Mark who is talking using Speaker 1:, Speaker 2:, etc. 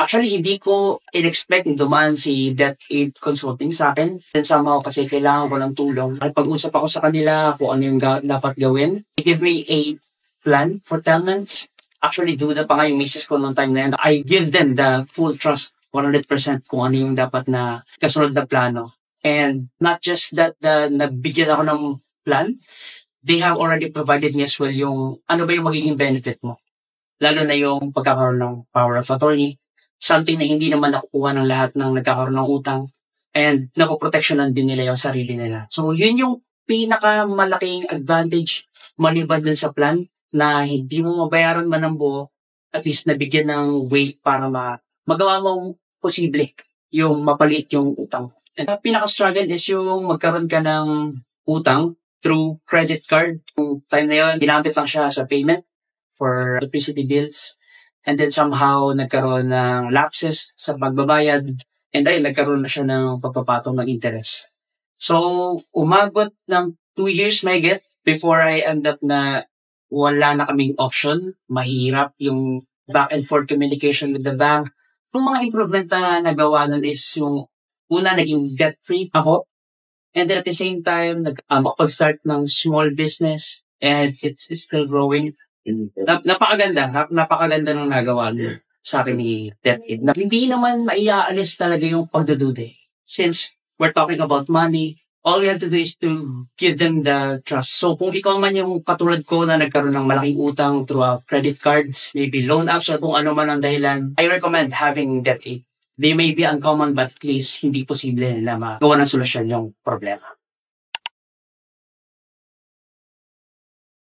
Speaker 1: Actually, hindi ko in-expect dumaan si Debt Aid Consulting sa akin. Then somehow kasi kailangan ko ng tulong. Pag-usap ako sa kanila kung ano yung dapat gawin. They give me a plan for 10 months. Actually, duda pa nga yung misis ko noong time na yun. I give them the full trust, 100% kung ano yung dapat na kasunod na plano. And not just that, nabigyan ako ng plan, they have already provided me as well yung ano ba yung magiging benefit mo. Lalo na yung pagkakaroon ng power of attorney, something na hindi naman nakukuha ng lahat ng nagkakaroon ng utang, and napoproteksyonan din nila yung sarili nila. So, yun yung pinakamalaking advantage maliban dun sa plan na hindi mo mabayaran man ng buo, at least nabigyan ng way para magawa mong posible yung mapaliit yung utang. And pinaka-struggle is yung magkaroon ka ng utang through credit card. Yung time na yun, ginamit lang siya sa payment for electricity bills. And then somehow, nagkaroon ng lapses sa pagbabayad. And ay, nagkaroon na siya ng pagpapatong ng interest. So, umabot ng 2 years may get before I end up na wala na kaming option. Mahirap yung back and forth communication with the bank. Yung mga improvement na nagawa nun is yung una, naging debt-free ako. And then at the same time, makapag-start ng small business. And it's still growing. Napakaganda ng nagawa niya sa akin ni Debt Aid. Hindi naman maiaalis talaga yung pagdudude. Since we're talking about money, all we have to do is to give them the trust. So kung ikaw man yung katulad ko na nagkaroon ng malaking utang throughout credit cards, maybe loan apps or kung ano man ang dahilan, I recommend having Debt Aid. They may be uncommon but at least hindi posible na magawa ng solusyon yung problema.